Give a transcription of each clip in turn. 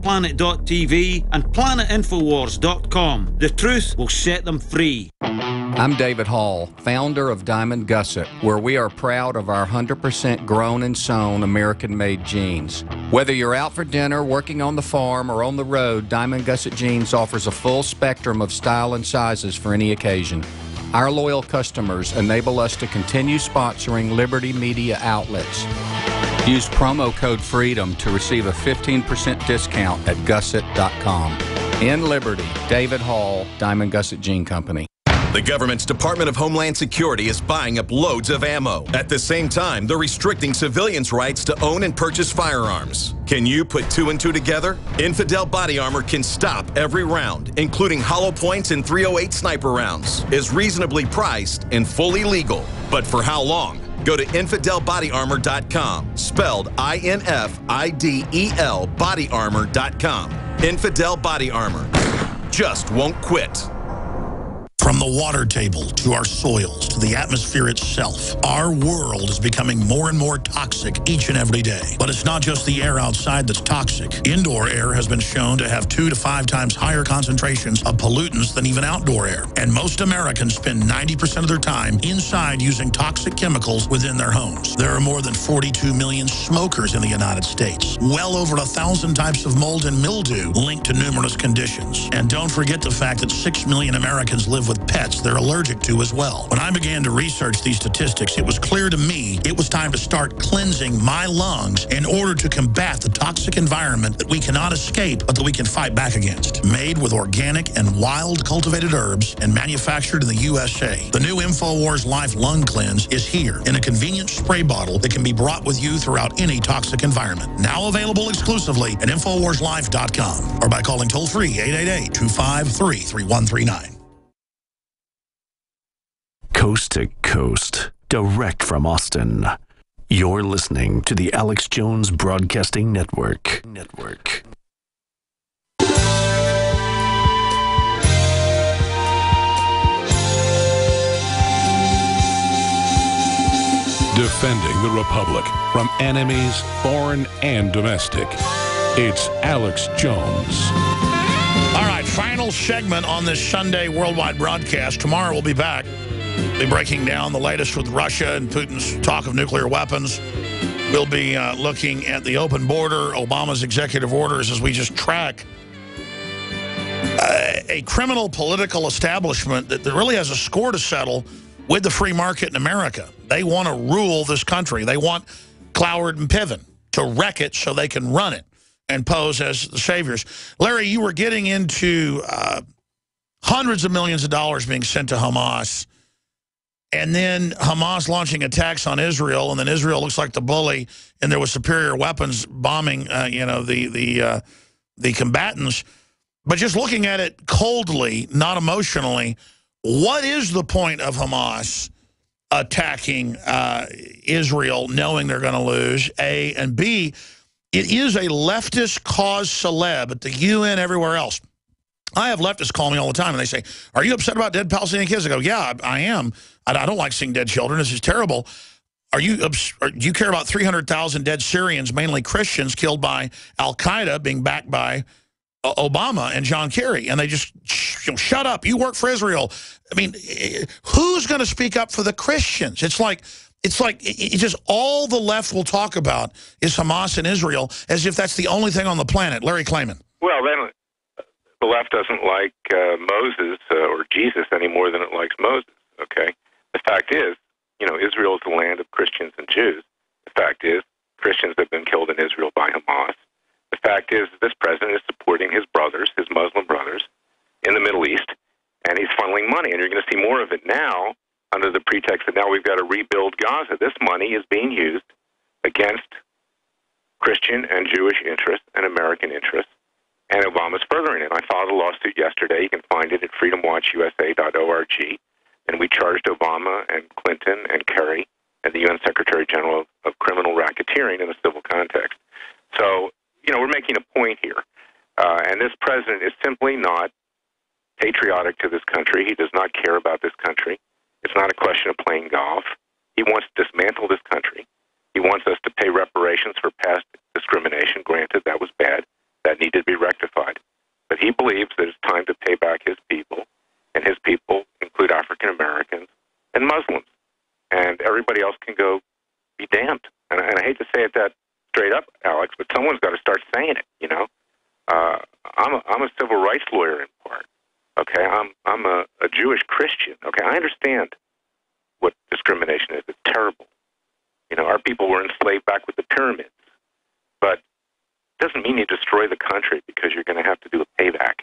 PlanetTV and PlanetInfowars.com. The truth will set them free. I'm David Hall, founder of Diamond Gusset, where we are proud of our 100% grown and sewn American-made jeans. Whether you're out for dinner, working on the farm, or on the road, Diamond Gusset Jeans offers a full spectrum of style and sizes for any occasion. Our loyal customers enable us to continue sponsoring Liberty Media outlets. Use promo code FREEDOM to receive a 15% discount at gusset.com. In Liberty, David Hall, Diamond Gusset Jean Company. The government's Department of Homeland Security is buying up loads of ammo. At the same time, they're restricting civilians' rights to own and purchase firearms. Can you put two and two together? Infidel Body Armor can stop every round, including hollow points and .308 sniper rounds, is reasonably priced and fully legal. But for how long? Go to InfidelBodyArmor.com, spelled INFIDEL bodyarmor.com. Infidel Body Armor. Just won't quit. From the water table to our soils to the atmosphere itself, our world is becoming more and more toxic each and every day. But it's not just the air outside that's toxic. Indoor air has been shown to have 2 to 5 times higher concentrations of pollutants than even outdoor air. And most Americans spend 90% of their time inside using toxic chemicals within their homes. There are more than 42 million smokers in the United States. Well over 1,000 types of mold and mildew linked to numerous conditions. And don't forget the fact that 6 million Americans live with pets they're allergic to as well. When I began to research these statistics, it was clear to me it was time to start cleansing my lungs in order to combat the toxic environment that we cannot escape, but that we can fight back against. Made with organic and wild cultivated herbs and manufactured in the USA, the new InfoWars Life Lung Cleanse is here in a convenient spray bottle that can be brought with you throughout any toxic environment. Now available exclusively at InfoWarsLife.com or by calling toll-free 888-253-3139. Coast to coast, direct from Austin. You're listening to the Alex Jones Broadcasting Network. Defending the Republic from enemies, foreign and domestic. It's Alex Jones. All right, final segment on this Sunday worldwide broadcast. Tomorrow we'll be back. We'll be breaking down the latest with Russia and Putin's talk of nuclear weapons. We'll be looking at the open border, Obama's executive orders, as we just track a criminal political establishment that really has a score to settle with the free market in America. They want to rule this country. They want Cloward and Piven to wreck it so they can run it and pose as the saviors. Larry, you were getting into hundreds of millions of dollars being sent to Hamas, and then Hamas launching attacks on Israel, and then Israel looks like the bully, and there was superior weapons bombing, the combatants. But just looking at it coldly, not emotionally, what is the point of Hamas attacking Israel, knowing they're going to lose? A, and B, it is a leftist cause celeb at the UN, everywhere else. I have leftists call me all the time, and they say, are you upset about dead Palestinian kids? I go, yeah, I am. I don't like seeing dead children. This is terrible. Do you care about 300,000 dead Syrians, mainly Christians, killed by al-Qaeda, being backed by Obama and John Kerry? And they just, shut up. You work for Israel. I mean, who's going to speak up for the Christians? It's just all the left will talk about is Hamas and Israel, as if that's the only thing on the planet. Larry Klayman. Well, then the left doesn't like Moses or Jesus any more than it likes Moses, okay? The fact is, Israel is the land of Christians and Jews. The fact is, Christians have been killed in Israel by Hamas. The fact is, this president is supporting his brothers, his Muslim brothers, in the Middle East, and he's funneling money. And you're going to see more of it now under the pretext that now we've got to rebuild Gaza. This money is being used against Christian and Jewish interests and American interests, and Obama's furthering it. I filed a lawsuit yesterday. You can find it at freedomwatchusa.org. And we charged Obama and Clinton and Kerry and the UN Secretary General of criminal racketeering in a civil context. So, we're making a point here. And this president is simply not patriotic to this country. He does not care about this country. It's not a question of playing golf. He wants to dismantle this country. He wants us to pay reparations for past discrimination. Granted, that was bad. that needed to be rectified. But he believes that it's time to pay back his people, and his people include African Americans and Muslims. And everybody else can go be damned. And I hate to say it that straight up, Alex, but someone's got to start saying it, you know. I'm a civil rights lawyer in part. Okay, I'm a Jewish Christian. Okay, I understand what discrimination is. It's terrible. You know, our people were enslaved back with the pyramids. But it doesn't mean you destroy the country because you're going to have to do a payback.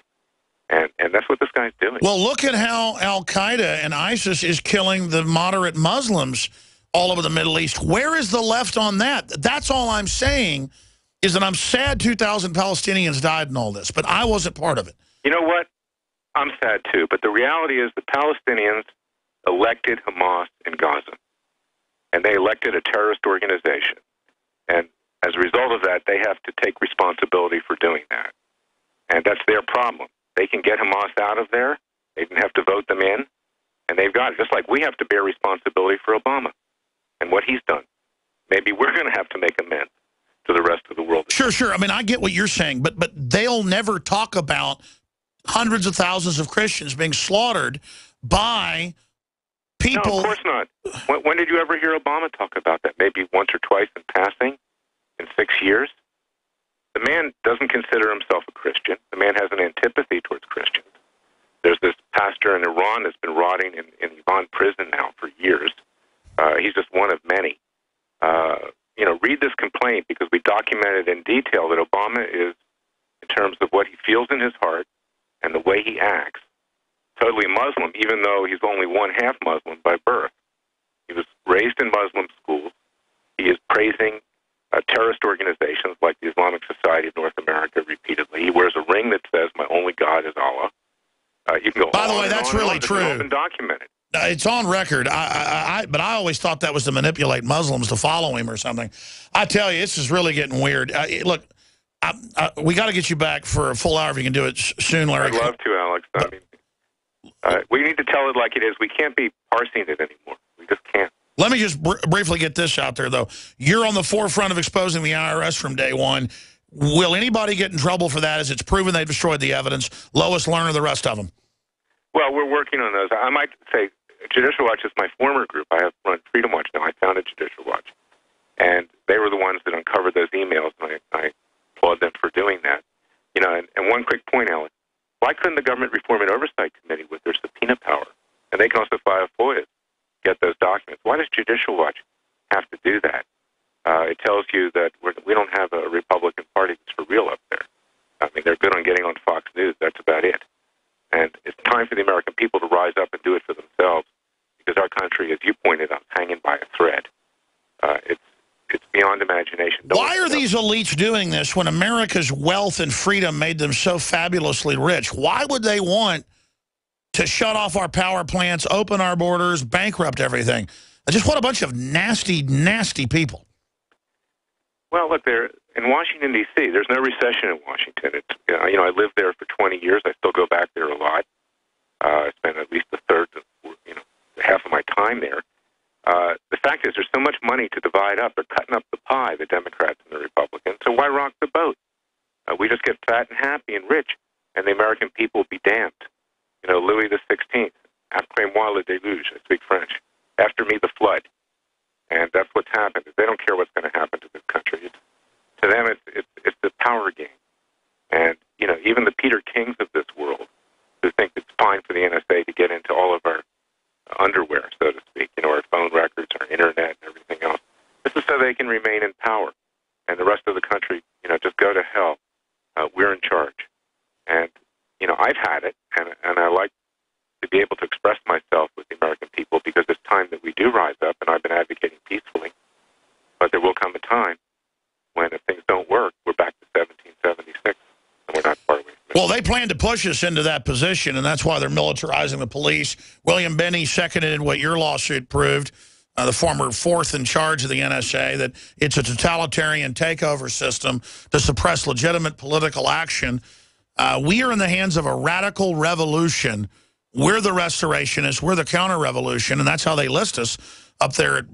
And that's what this guy's doing. Well, look at how Al-Qaeda and ISIS is killing the moderate Muslims all over the Middle East. Where is the left on that? That's all I'm saying, is that I'm sad 2,000 Palestinians died in all this, but I wasn't part of it. You know what? I'm sad too, but the reality is the Palestinians elected Hamas in Gaza, and they elected a terrorist organization. And as a result of that, they have to take responsibility for doing that. And that's their problem. They can get Hamas out of there. They didn't have to vote them in. And they've got it, just like we have to bear responsibility for Obama and what he's done. Maybe we're going to have to make amends to the rest of the world. Sure. I mean, I get what you're saying, but they'll never talk about hundreds of thousands of Christians being slaughtered by people. No, of course not. When did you ever hear Obama talk about that? Maybe once or twice in passing in 6 years? The man doesn't consider himself a Christian. The man has an antipathy towards Christians. There's this pastor in Iran that's been rotting in Iran prison now for years. He's just one of many. You know, read this complaint because we documented in detail that Obama is, in terms of what he feels in his heart and the way he acts, totally Muslim, even though he's only one half Muslim by birth. He was raised in Muslim schools. He is praising terrorist organizations like the Islamic Society of North America repeatedly. He wears a ring that says, "My only God is Allah." You can go. By the way, that's really true. It's all been documented. It's on record. But I always thought that was to manipulate Muslims to follow him or something. I tell you, this is really getting weird. Look, we got to get you back for a full hour if you can do it soon, Larry. I'd love to, Alex. I mean, we need to tell it like it is. We can't be parsing it anymore. We just can't. Let me just briefly get this out there, though. You're on the forefront of exposing the IRS from day one. Will anybody get in trouble for that as it's proven they destroyed the evidence? Lois Lerner, the rest of them. Well, we're working on those. I might say Judicial Watch is my former group. I have run Freedom Watch now. I founded Judicial Watch. And they were the ones that uncovered those emails, and I applaud them for doing that. You know, and one quick point, Alex. Why couldn't the Government Reform and Oversight Committee, with their subpoena power, and they can also file FOIAs, get those documents? Why does Judicial Watch have to do that? It tells you that we don't have a Republican Party that's for real up there. I mean, they're good on getting on Fox News. That's about it. And it's time for the American people to rise up and do it for themselves, because our country, as you pointed out, is hanging by a thread. It's beyond imagination. Why are these elites doing this when America's wealth and freedom made them so fabulously rich? Why would they want to shut off our power plants, open our borders, bankrupt everything? Just what a bunch of nasty, nasty people. Well, look, they're in Washington, D.C., there's no recession in Washington. It's, you know, I lived there for 20 years. I still go back there a lot. I spend at least a third, half of my time there. The fact is there's so much money to divide up. They're cutting up the pie, the Democrats and the Republicans. So why rock the boat? We just get fat and happy and rich, and the American people will be damned. You know, Louis XVI, après-moi le déluge, I speak French. After me, the flood. And that's what's happened. They don't care what's going to happen to this country. To them, it's the power game. And, you know, even the Peter Kings of this world who think it's fine for the NSA to get into all of our underwear, so to speak, you know, our phone records, our internet, and everything else. This is so they can remain in power. And the rest of the country, you know, just go to hell. We're in charge. And, you know, I've had it, and I like to be able to express myself with the American people because it's time that we do rise up, and I've been advocating peacefully. But there will come a time when if things don't work, we're back to 1776, and we're not far away from it. Well, they plan to push us into that position, and that's why they're militarizing the police. William Binney seconded what your lawsuit proved, the former fourth in charge of the NSA, that it's a totalitarian takeover system to suppress legitimate political action. We are in the hands of a radical revolution. We're the restorationists. We're the counter-revolution, and that's how they list us up there at,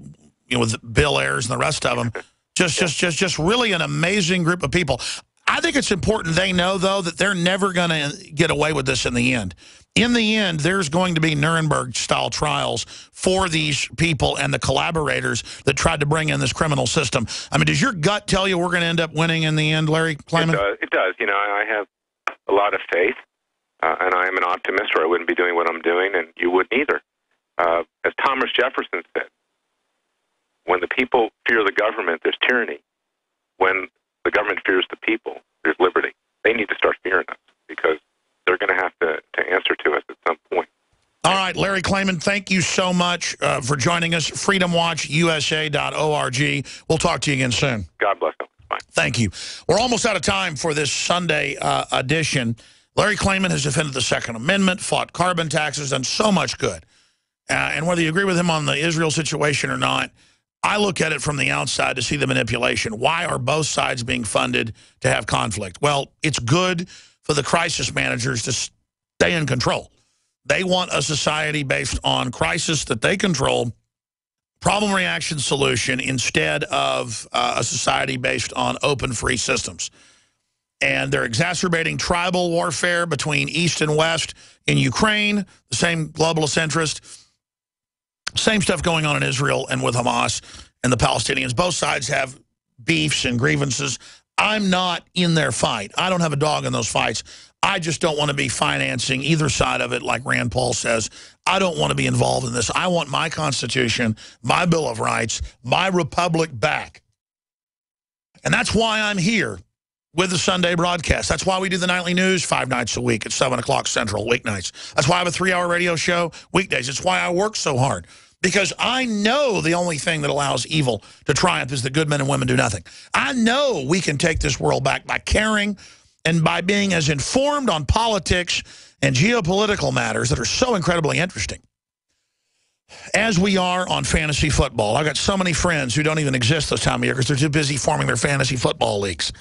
you know, with Bill Ayers and the rest of them. Just really an amazing group of people. I think it's important they know, though, that they're never going to get away with this in the end. In the end, there's going to be Nuremberg-style trials for these people and the collaborators that tried to bring in this criminal system. I mean, does your gut tell you we're going to end up winning in the end, Larry Klayman? It does. You know, I have a lot of faith, and I am an optimist, or I wouldn't be doing what I'm doing, and you wouldn't either. As Thomas Jefferson said, when the people fear the government, there's tyranny. When the government fears the people, there's liberty. They need to start fearing us because they're going to have to answer to us at some point. All right, Larry Klayman, thank you so much for joining us. FreedomWatchUSA.org. We'll talk to you again soon. God bless them. Bye. Thank you. We're almost out of time for this Sunday edition. Larry Klayman has defended the Second Amendment, fought carbon taxes, done so much good. And whether you agree with him on the Israel situation or not, I look at it from the outside to see the manipulation. Why are both sides being funded to have conflict? Well, it's good for the crisis managers to stay in control. They want a society based on crisis that they control, problem, reaction, solution, instead of a society based on open, free systems. And they're exacerbating tribal warfare between East and West in Ukraine, the same globalist interest. Same stuff going on in Israel and with Hamas and the Palestinians. Both sides have beefs and grievances. I'm not in their fight. I don't have a dog in those fights. I just don't want to be financing either side of it, like Rand Paul says. I don't want to be involved in this. I want my Constitution, my Bill of Rights, my republic back. And that's why I'm here with the Sunday broadcast. That's why we do the nightly news 5 nights a week at 7 o'clock Central, weeknights. That's why I have a 3-hour radio show weekdays. It's why I work so hard. Because I know the only thing that allows evil to triumph is that good men and women do nothing. I know we can take this world back by caring and by being as informed on politics and geopolitical matters that are so incredibly interesting as we are on fantasy football. I've got so many friends who don't even exist this time of year because they're too busy forming their fantasy football leagues.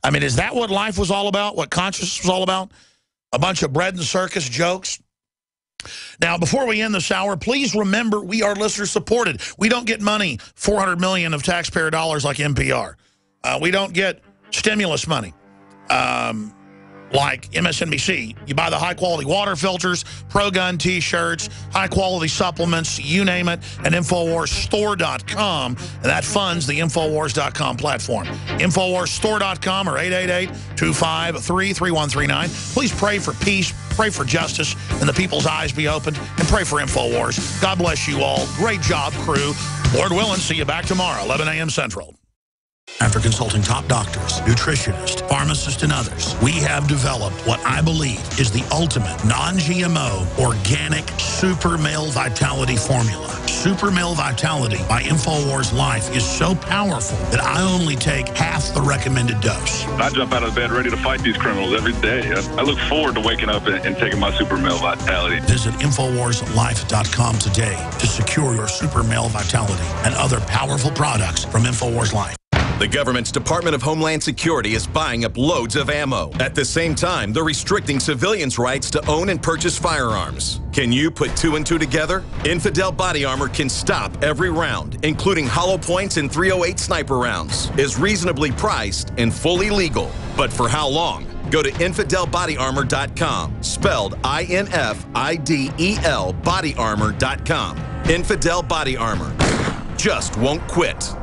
I mean, is that what life was all about? What consciousness was all about? A bunch of bread and circus jokes? Now, before we end this hour, please remember we are listener supported. We don't get money, $400 million of taxpayer dollars like NPR. We don't get stimulus money like MSNBC. You buy the high-quality water filters, pro-gun T-shirts, high-quality supplements, you name it, at InfoWarsStore.com, and that funds the InfoWars.com platform. InfoWarsStore.com or 888-253-3139. Please pray for peace, pray for justice, and the people's eyes be opened, and pray for InfoWars. God bless you all. Great job, crew. Lord willing, see you back tomorrow, 11 a.m. Central. After consulting top doctors, nutritionists, pharmacists, and others, we have developed what I believe is the ultimate non-GMO organic Super Male Vitality formula. Super Male Vitality by InfoWars Life is so powerful that I only take half the recommended dose. I jump out of bed ready to fight these criminals every day. I look forward to waking up and taking my Super Male Vitality. Visit InfoWarsLife.com today to secure your Super Male Vitality and other powerful products from InfoWars Life. The government's Department of Homeland Security is buying up loads of ammo. At the same time, they're restricting civilians' rights to own and purchase firearms. Can you put 2 and 2 together? Infidel Body Armor can stop every round, including hollow points and .308 sniper rounds, is reasonably priced and fully legal. But for how long? Go to InfidelBodyArmor.com, spelled INFIDEL bodyarmor.com. Infidel Body Armor just won't quit.